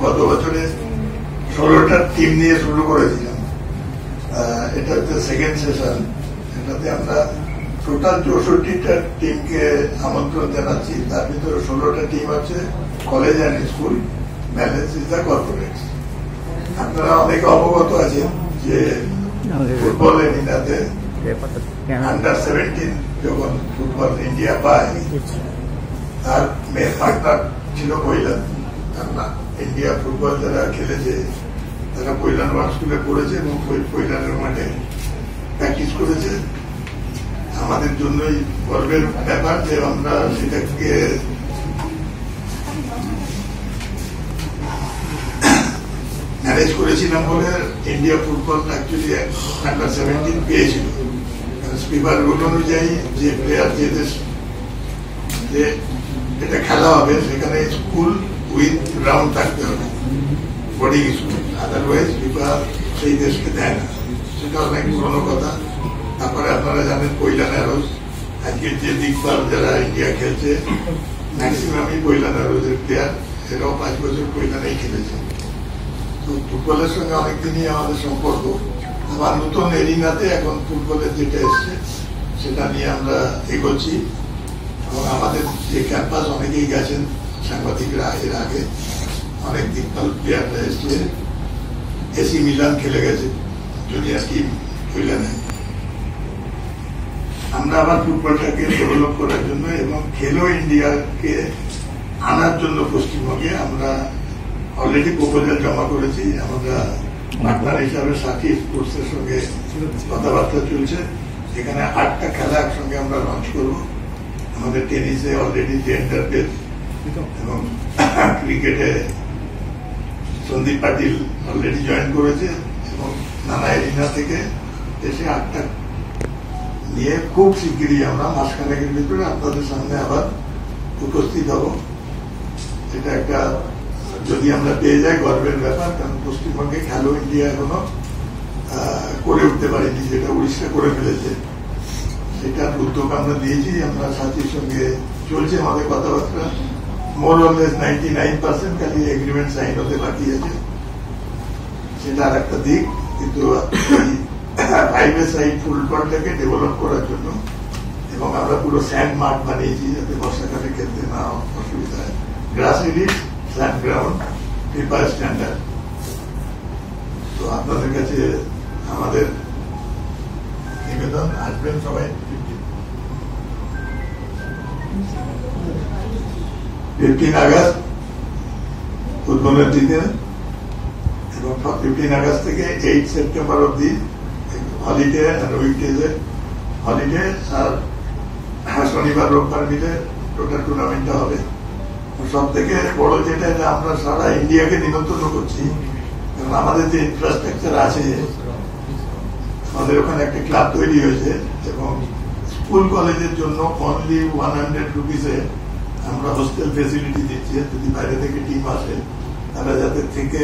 গত বছরে 16টা টিম নিয়ে শুরু করেছিলাম। এটা হচ্ছে সেকেন্ড সেশন। এটাতে আমরা টোটাল 64টা টিমকে আমন্ত্রণ জানাচ্ছি। তার ভিতরে 16টা টিম আছে college and school, balance is the corporate. আপনারা অনেকে অবগত আছেন যে ফুটবল এরিনাতে আন্ডার 17 যখন ফুটবল ইন্ডিয়া পায়, তার মেন পার্টনার ছিল কৈলান। ইন্ডিয়া ফুটবল যারা খেলেছে তারা কৈলান ওয়ার্ল্ড স্কুলে পড়েছে এবং কৈলানের মাঠে প্র্যাকটিস করেছে। আমাদের জন্যই গর্বের ব্যাপার যে আমরা সেটাকে ম্যানেজ করেছিলাম বলে ইন্ডিয়া ফুটবল অ্যাকচুয়ালি আন্ডার 17 পেয়েছিল। স্পিপার রুল অনুযায়ী যে প্লেয়ার যে দেশ যে এটা খেলা হবে সেখানে স্কুল উইথ গ্রাউন্ড থাকতে হবে, বোর্ডিং স্কুল, আদারওয়াইজ স্পিপার সেই দেশকে দেয় না। সেটা অনেক পুরোনো কথা। তারপরে আপনারা জানেন কৈলান অ্যারোজ, আজকের যে দিকপাল যারা ইন্ডিয়া খেলছে ম্যাক্সিমামই কৈলান অ্যারোজের প্লেয়ার। এরাও 5 বছর কৈলানেই খেলেছে। তো ফুটবলের সঙ্গে অনেকদিনই আমাদের সম্পর্ক। আবার নতুন এরিনাতে এখন ফুটবলের যেটা এসছে সেটা নিয়ে আমরা এগোচ্ছি এবং আমাদের যে ক্যাম্পাস অনেকেই গেছেন সাংবাদিকরা, এর আগে অনেক দিকপাল প্লেয়াররা এসছে। এসি মিলান খেলে গেছে জুনিয়র টিম কৈলানে। আমরা আবার ফুটবলটাকে ডেভেলপ করার জন্য এবং খেলো ইন্ডিয়াকে আনার জন্য পশ্চিমবঙ্গে আমরা অলরেডি প্রপোজাল জমা করেছি। আমরা পার্টনার হিসাবে সাথী স্পোর্টসের সঙ্গে কথাবার্তা চলছে। এখানে 8টা খেলা একসঙ্গে আমরা লঞ্চ করব। আমাদের টেনিসে অলরেডি জেন্ডার বেস এবং ক্রিকেটে সন্দীপ পাটিল অলরেডি জয়েন করেছে এবং নানা এরিনা থেকে এসে 8টা নিয়ে খুব শিগগিরই আমরা মাসখানেকের ভিতরে আপনাদের সামনে আবার উপস্থিত হব। এটা একটা যদি আমরা পেয়ে যাই গর্বের ব্যাপার, কারণ পশ্চিমবঙ্গে খেলো ইন্ডিয়া এখনো করে উঠতে পারেনি, যেটা উড়িষ্যা করে ফেলেছে। সেটার উদ্যোগ আমরা দিয়েছি। আমরা সাথীর সঙ্গে চলছে আমাদের কথাবার্তা। মোর অললেস 99% খালি এগ্রিমেন্ট সাইন হতে বাকি আছে। সেটা আর একটা দিক। কিন্তু 5-a-side ফুটবলটাকে ডেভেলপ করার জন্য এবং আমরা পুরো স্যান্ড মাঠ বানিয়েছি যাতে বর্ষাকালে খেলতে না অসুবিধা হয়। গ্রাস এরিস, স্যান্ড গ্রাউন্ড, পেপার স্ট্যান্ডার্ড। তো আপনাদের কাছে আমাদের নিবেদন, আসবেন সবাই 15 আগস্ট উদ্বোধনের দিনে এবং 15 আগস্ট থেকে 8 সেপ্টেম্বর অব্দি হলিডে আর উইকডেজে হলিডে আর শনিবার রোববার মিলে টোটাল টুর্নামেন্টটা হবে। সব থেকে বড় যেটা আমরা সারা ইন্ডিয়াকে নিমন্ত্রণ করছি, কারণ আমাদের যে ইনফ্রাস্ট্রাকচার আছে, আমাদের ওখানে একটা ক্লাব তৈরি হয়েছে এবং স্কুল কলেজের জন্য অনলি 100 রুপিসে আমরা হোস্টেল ফেসিলিটি দিচ্ছি। যদি বাইরে থেকে টিম আসে তারা যাতে থেকে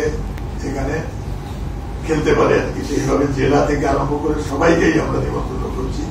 এখানে খেলতে পারে আর কি। সেইভাবে জেলা থেকে আরম্ভ করে সবাইকেই আমরা নিমন্ত্রণ করছি।